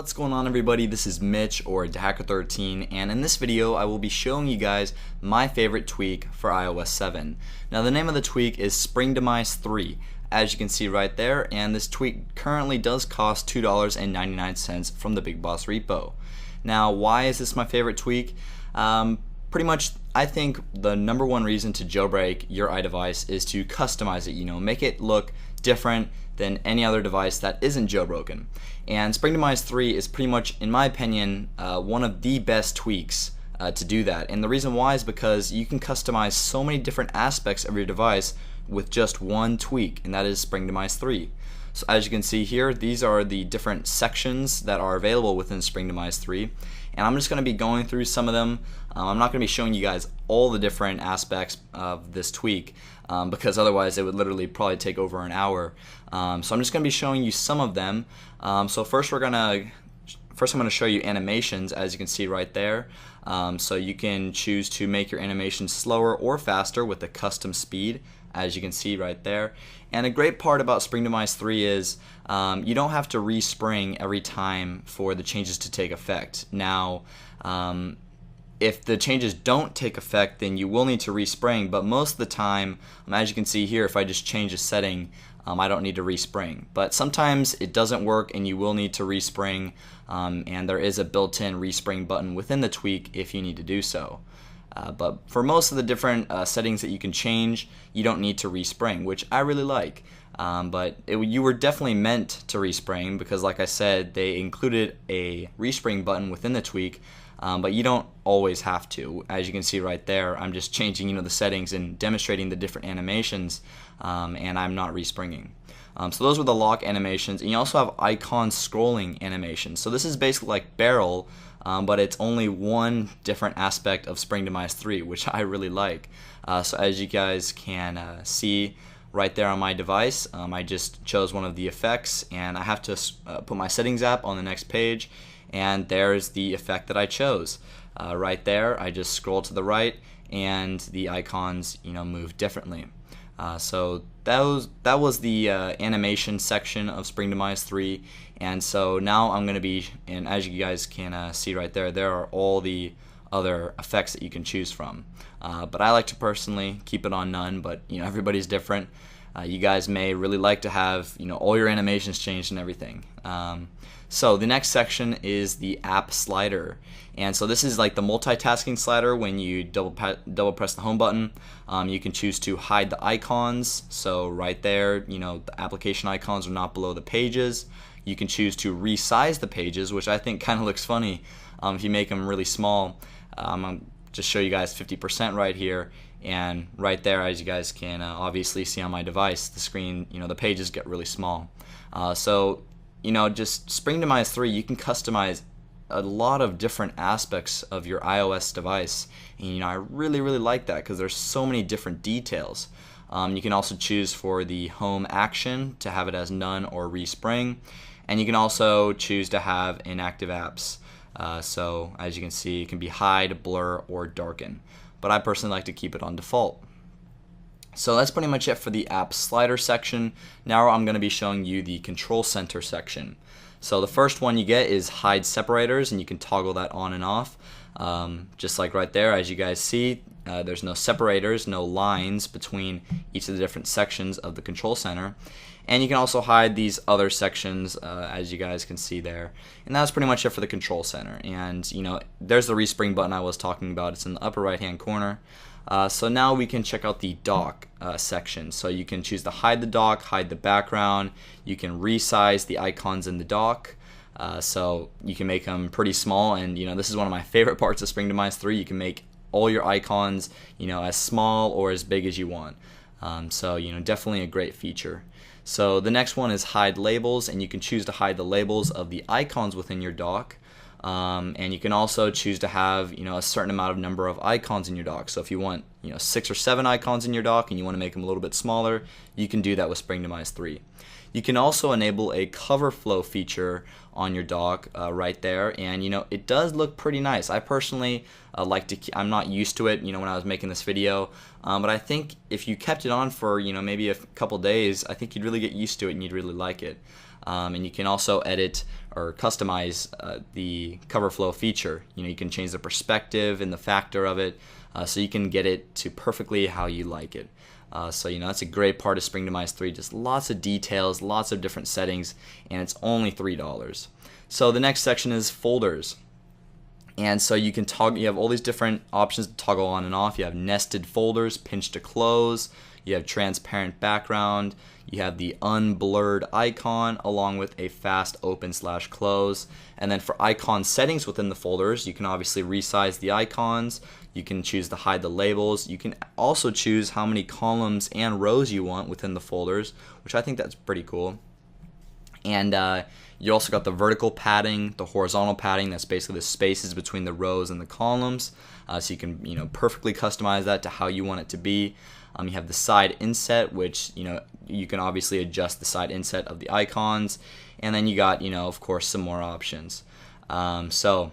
What's going on, everybody? This is Mitch, or Hacker13, and in this video I will be showing you guys my favorite tweak for iOS 7. Now the name of the tweak is Springtomize 3, as you can see right there, and this tweak currently does cost $2.99 from the BigBoss repo. Now why is this my favorite tweak? Pretty much I think the number one reason to jailbreak your iDevice is to customize it, make it look different than any other device that isn't jailbroken. And Springtomize 3 is pretty much, in my opinion, one of the best tweaks to do that. And the reason why is because you can customize so many different aspects of your device with just one tweak, and that is Springtomize 3. So as you can see here, these are the different sections that are available within Springtomize 3. And I'm just going to be going through some of them. I'm not going to be showing you guys all the different aspects of this tweak because otherwise it would literally probably take over an hour. So I'm just going to be showing you some of them. So first I'm going to show you animations, as you can see right there. So you can choose to make your animation slower or faster with a custom speed, as you can see right there. And a great part about Springtomize 3 is you don't have to respring every time for the changes to take effect. Now, if the changes don't take effect, then you will need to respring, but most of the time, as you can see here, if I just change a setting, I don't need to respring. But sometimes it doesn't work and you will need to respring, and there is a built-in respring button within the tweak if you need to do so. But for most of the different settings that you can change, you don't need to respring, which I really like. But you were definitely meant to respring because, like I said, they included a respring button within the tweak, but you don't always have to. As you can see right there, I'm just changing the settings and demonstrating the different animations, and I'm not respringing. So those were the lock animations, and you also have icon scrolling animations. So this is basically like Barrel, but it's only one different aspect of Springtomize 3, which I really like. So as you guys can see right there on my device, I just chose one of the effects, and I have to put my settings app on the next page, and there's the effect that I chose. Right there, I just scroll to the right, and the icons move differently. So that was the animation section of Springtomize 3, and so now I'm going to be, and as you guys can see right there, there are all the other effects that you can choose from. But I like to personally keep it on none, but everybody's different. You guys may really like to have all your animations changed and everything. So the next section is the app slider, and so this is like the multitasking slider. When you double press the home button, you can choose to hide the icons. So right there, the application icons are not below the pages. You can choose to resize the pages, which I think kind of looks funny if you make them really small. I'll just show you guys 50% right here, and right there, as you guys can obviously see on my device, the screen, the pages get really small. So just Springtomize 3, you can customize a lot of different aspects of your iOS device, and I really like that because there's so many different details. You can also choose for the home action to have it as none or respring, and you can also choose to have inactive apps. So as you can see, it can be hide, blur, or darken, but I personally like to keep it on default. So that's pretty much it for the app slider section. Now I'm going to be showing you the control center section. So the first one you get is hide separators, and you can toggle that on and off. Just like right there, as you guys see, there's no separators, no lines between each of the different sections of the control center. And you can also hide these other sections, as you guys can see there. And that's pretty much it for the control center. And there's the respring button I was talking about. It's in the upper right hand corner. So now we can check out the dock section. So you can choose to hide the dock, hide the background. You can resize the icons in the dock. So you can make them pretty small, and this is one of my favorite parts of Springtomize 3. You can make all your icons as small or as big as you want. So definitely a great feature. So the next one is hide labels, and you can choose to hide the labels of the icons within your dock. And you can also choose to have a certain amount of number of icons in your dock. So if you want 6 or 7 icons in your dock and you want to make them a little bit smaller, you can do that with Springtomize 3. You can also enable a cover flow feature on your dock right there, and it does look pretty nice. I personally like to. I'm not used to it, when I was making this video, but I think if you kept it on for maybe a couple days, I think you'd really get used to it and you'd really like it. and you can also edit or customize the cover flow feature. You can change the perspective and the factor of it, so you can get it to perfectly how you like it. So that's a great part of Springtomize 3, just lots of details, lots of different settings, and it's only $3. So the next section is folders. And so you can toggle, you have all these different options to toggle on and off. You have nested folders, pinch to close, you have transparent background, you have the unblurred icon along with a fast open/close. And then for icon settings within the folders, you can obviously resize the icons, you can choose to hide the labels, you can also choose how many columns and rows you want within the folders, which I think that's pretty cool. And you also got the vertical padding, the horizontal padding, that's basically the spaces between the rows and the columns. So you can perfectly customize that to how you want it to be. You have the side inset, which you can obviously adjust the side inset of the icons. And then you got of course some more options. So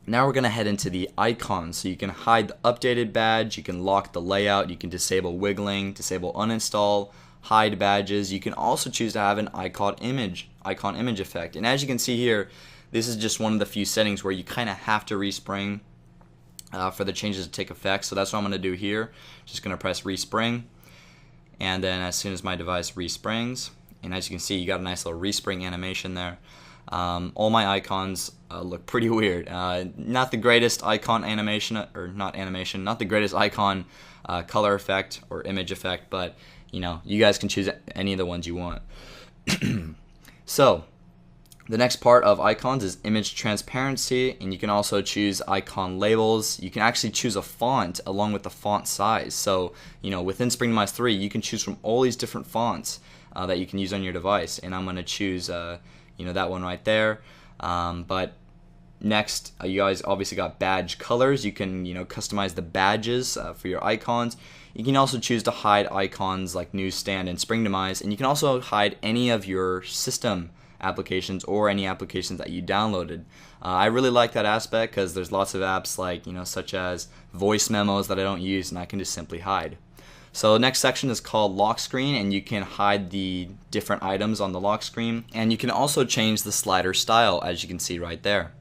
now we're going to head into the icons. So you can hide the updated badge, you can lock the layout, you can disable wiggling, disable uninstall, hide badges. You can also choose to have an icon image effect. And as you can see here, this is just one of the few settings where you kind of have to respring for the changes to take effect. So that's what I'm going to do here. Just going to press respring, and then as soon as my device resprings, and as you can see, you got a nice little respring animation there. All my icons look pretty weird. Not the greatest icon animation, or not animation, not the greatest icon color effect or image effect, but you guys can choose any of the ones you want. So the next part of icons is image transparency, and you can also choose icon labels. You can actually choose a font along with the font size. So within Springtomize 3, you can choose from all these different fonts that you can use on your device, and I'm going to choose that one right there. But next, you guys obviously got badge colors. You can customize the badges for your icons. You can also choose to hide icons like Newsstand and Springtomize, and you can also hide any of your system applications or any applications that you downloaded. I really like that aspect because there's lots of apps like such as voice memos that I don't use, and I can just simply hide. So the next section is called lock screen, and you can hide the different items on the lock screen, and you can also change the slider style, as you can see right there.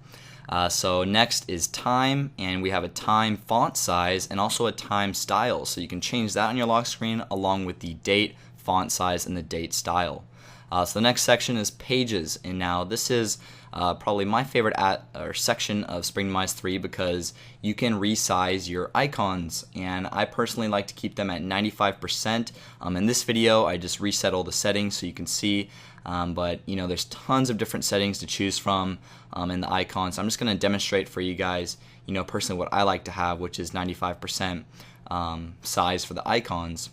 So next is time, and we have a time font size and also a time style. So you can change that on your lock screen along with the date, font size, and the date style. So the next section is pages, and now this is probably my favorite section of Springtomize 3 because you can resize your icons, and I personally like to keep them at 95%. In this video, I just reset all the settings so you can see, but there's tons of different settings to choose from in the icons. I'm just going to demonstrate for you guys, personally what I like to have, which is 95% size for the icons.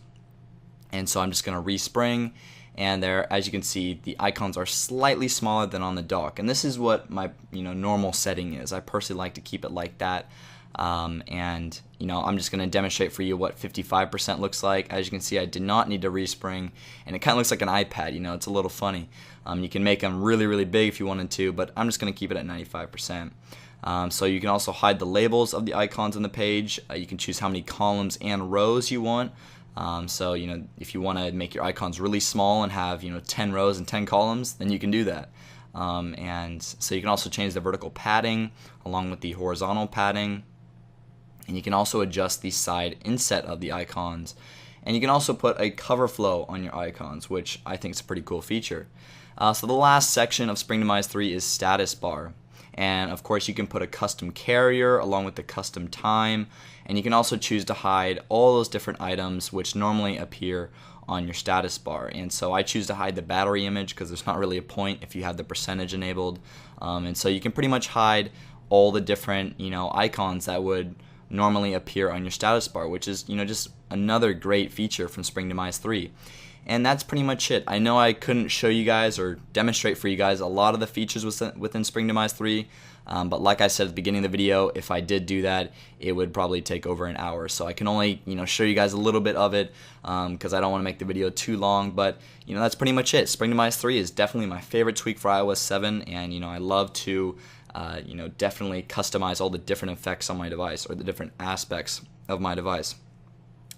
And so I'm just going to respring. And there, as you can see, the icons are slightly smaller than on the dock, and this is what my normal setting is. I personally like to keep it like that, and I'm just going to demonstrate for you what 55% looks like. As you can see, I did not need to respring, and it kind of looks like an iPad. It's a little funny. You can make them really, really big if you wanted to, but I'm just going to keep it at 95%. So you can also hide the labels of the icons on the page. You can choose how many columns and rows you want. So if you want to make your icons really small and have 10 rows and 10 columns, then you can do that. And so you can also change the vertical padding along with the horizontal padding, and you can also adjust the side inset of the icons, and you can also put a cover flow on your icons, which I think is a pretty cool feature. So the last section of Springtomize 3 is status bar. And of course you can put a custom carrier along with the custom time, and you can also choose to hide all those different items which normally appear on your status bar. And so I choose to hide the battery image because there's not really a point if you have the percentage enabled. And so you can pretty much hide all the different icons that would normally appear on your status bar, which is just another great feature from Springtomize 3. And that's pretty much it. I know I couldn't show you guys or demonstrate for you guys a lot of the features within Springtomize 3, but like I said at the beginning of the video, if I did do that, it would probably take over an hour. So I can only show you guys a little bit of it because I don't want to make the video too long. But that's pretty much it. Springtomize 3 is definitely my favorite tweak for iOS 7, and I love to definitely customize all the different effects on my device or the different aspects of my device.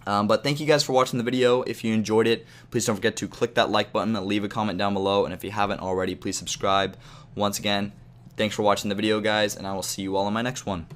But thank you guys for watching the video. If you enjoyed it, please don't forget to click that like button and leave a comment down below. And if you haven't already, please subscribe. Once again, thanks for watching the video, guys, and I will see you all in my next one.